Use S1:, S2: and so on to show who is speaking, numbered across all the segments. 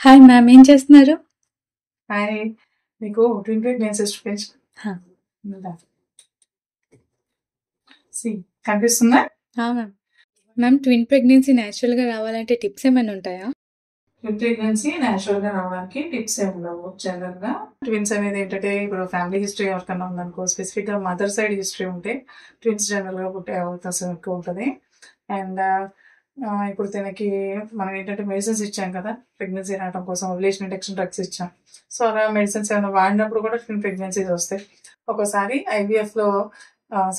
S1: Hi ma'am, ఏం చేస్తున్నారు?
S2: Hi, మీకు ట్విన్ ప్రెగ్నెన్సీస్ పేజ్
S1: హా.
S2: కనిపిస్తుందా?
S1: మ్యామ్, ట్విన్ ప్రెగ్నెన్సీ న్యాచురల్గా రావాలంటే టిప్స్ ఏమైనా ఉంటాయా?
S2: ట్విన్ ప్రెగ్నెన్సీ న్యాచురల్ గా రావడానికి టిప్స్ ఏమి ఉండవు. జనరల్ గా ట్విన్స్ అనేది ఏంటంటే ఇప్పుడు ఫ్యామిలీ హిస్టరీ ఎవరికన్నా ఉందనుకో, స్పెసిఫిక్ గా మదర్ సైడ్ హిస్టరీ ఉంటే ట్విన్స్ జనరల్ గా పుట్టే అవకాశం ఎక్కువ ఉంటుంది. అండ్ ఇప్పుడు తనకి మనం ఏంటంటే మెడిసిన్స్ ఇచ్చాం కదా ప్రెగ్నెన్సీ రావడం కోసం, ఓవ్యులేషన్ ఇండక్షన్ డ్రగ్స్ ఇచ్చాం. సో అలా మెడిసిన్స్ ఏమైనా వాడినప్పుడు కూడా ట్విన్ ప్రెగ్నెన్సీస్ వస్తాయి. ఒక్కోసారి ఐవీఎఫ్ లో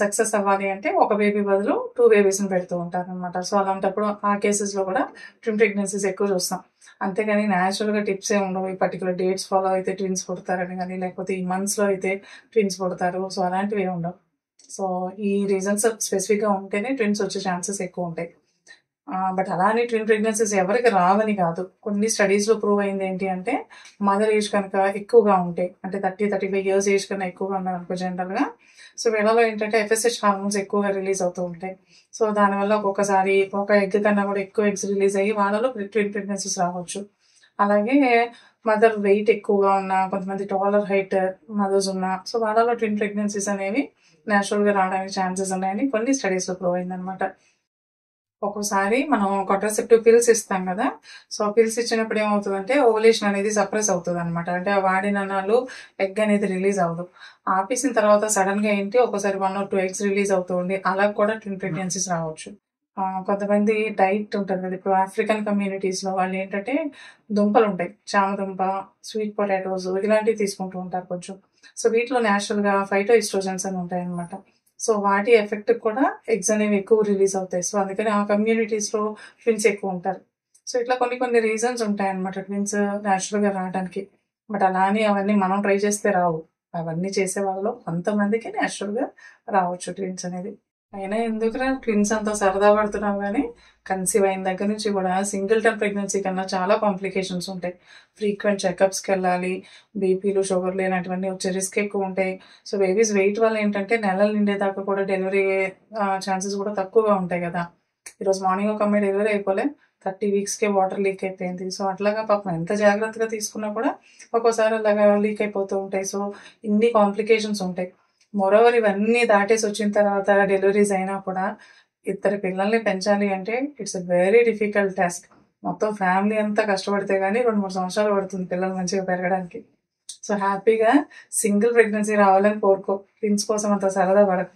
S2: సక్సెస్ అవ్వాలి అంటే ఒక బేబీ బదులు 2 బేబీస్ని పెడుతూ ఉంటారు అనమాట. సో అలాంటప్పుడు ఆ కేసెస్ లో కూడా ట్విన్ ప్రెగ్నెన్సీస్ ఎక్కువ చూస్తాం. అంతేగాని న్యాచురల్ గా టిప్స్ ఏ ఉండవు. ఈ పర్టికులర్ డేట్స్ ఫాలో అయితే ట్విన్స్ పుడతారని కానీ, లేకపోతే ఈ మంత్స్ లో అయితే ట్విన్స్ పుడతారు, సో అలాంటివి ఏమి ఉండవు. సో ఈ రీజన్స్ స్పెసిఫిక్ గా ఉంటేనే ట్విన్స్ వచ్చే ఛాన్సెస్ ఎక్కువ ఉంటాయి. బట్ అలానే ట్విన్ ప్రెగ్నెన్సీస్ ఎవరికి రావని కాదు. కొన్ని స్టడీస్ లో ప్రూవ్ అయింది ఏంటి అంటే, మదర్ ఏజ్ కనుక ఎక్కువగా ఉంటే, అంటే 30-35 ఇయర్స్ ఏజ్ కన్నా ఎక్కువగా ఉన్నారు అనుకో జనరల్ గా, సో వీళ్ళలో ఏంటంటే ఎఫ్ఎస్హెచ్ హార్మోన్స్ ఎక్కువగా రిలీజ్ అవుతూ ఉంటాయి. సో దానివల్ల ఒక్కొక్కసారి ఒక ఎగ్ కన్నా కూడా ఎక్కువ ఎగ్స్ రిలీజ్ అయ్యి వాళ్ళలో ట్విన్ ప్రెగ్నెన్సీస్ రావచ్చు. అలాగే మదర్ వెయిట్ ఎక్కువగా ఉన్న, కొంతమంది టాలర్ హైట్ మదర్స్ ఉన్న, సో వాళ్ళలో ట్విన్ ప్రెగ్నెన్సీస్ అనేవి న్యాచురల్ గా రావడానికి ఛాన్సెస్ ఉన్నాయని కొన్ని స్టడీస్ లో ప్రూవ్ అయిందనమాట. ఒక్కోసారి మనం కాంట్రాసెప్టివ్ పిల్స్ ఇస్తాం కదా, సో పిల్స్ ఇచ్చినప్పుడు ఏమవుతుందంటే ఓవులేషన్ అనేది సప్రెస్ అవుతుంది అనమాట. అంటే ఆ వాడిన నాళ్ళు ఎగ్ అనేది రిలీజ్ అవ్వదు. ఆపేసిన తర్వాత సడన్ గా ఏంటి ఒక్కోసారి 1 or 2 ఎగ్స్ రిలీజ్ అవుతూ ఉండి అలా కూడా ట్విన్ ప్రెగ్నెన్సీస్ రావచ్చు. కొంతమంది డైట్ ఉంటుంది కదా, ఇప్పుడు ఆఫ్రికన్ కమ్యూనిటీస్ లో వాళ్ళు ఏంటంటే దుంపలు ఉంటాయి, చామదుంప, స్వీట్ పొటాటోస్ ఇలాంటివి తీసుకుంటూ ఉంటారు కొంచెం. సో వీటిలో న్యాచురల్ గా ఫైటో ఈస్ట్రోజన్స్ అని ఉంటాయి అనమాట. సో వాటి ఎఫెక్ట్ కూడా ఎగ్స్ అనేవి ఎక్కువ రిలీజ్ అవుతాయి. సో అందుకని ఆ కమ్యూనిటీస్ లో ట్విన్స్ ఎక్కువ ఉంటారు. సో ఇట్లా కొన్ని కొన్ని రీజన్స్ ఉంటాయి అనమాట ట్విన్స్ న్యాచురల్ గా రావడానికి. బట్ అలా అని అవన్నీ మనం ట్రై చేస్తే రావు. అవన్నీ చేసే వాళ్ళలో కొంతమందికి న్యాచురల్ గా రావచ్చు ట్విన్స్ అనేది. అయినా ఎందుకురా ట్విన్స్ అంతా సరదా పడుతున్నాం కానీ, కన్సీవ్ అయిన దగ్గర నుంచి కూడా సింగిల్టన్ ప్రెగ్నెన్సీ కన్నా చాలా కాంప్లికేషన్స్ ఉంటాయి. ఫ్రీక్వెంట్ చెకప్స్కి వెళ్ళాలి, బీపీలు షుగర్లు ఇలాంటివన్నీ వచ్చే రిస్క్ ఎక్కువ ఉంటాయి. సో బేబీస్ వెయిట్ వల్ల ఏంటంటే నెలలు నిండేదాకా కూడా డెలివరీ ఛాన్సెస్ కూడా తక్కువగా ఉంటాయి కదా. ఈరోజు మార్నింగ్ ఒక అమ్మాయి డెలివరీ అయిపోలే, 30 వీక్స్కే వాటర్ లీక్ అయిపోయింది. సో అట్లాగా పాపం ఎంత జాగ్రత్తగా తీసుకున్నా కూడా ఒక్కోసారి అలాగా లీక్ అయిపోతూ ఉంటాయి. సో ఇన్ని కాంప్లికేషన్స్ ఉంటాయి. మోరోవర్ ఇవన్నీ దాటేసి వచ్చిన తర్వాత డెలివరీస్ అయినా కూడా ఇద్దరు పిల్లల్ని పెంచాలి అంటే it's a very difficult task. మొత్తం ఫ్యామిలీ అంతా కష్టపడితే కానీ 2-3 సంవత్సరాలు పడుతుంది పిల్లలు మంచిగా పెరగడానికి. సో హ్యాపీగా సింగిల్ ప్రెగ్నెన్సీ రావాలని కోరుకో, ట్విన్స్ కోసం అంత సరదా పడకు.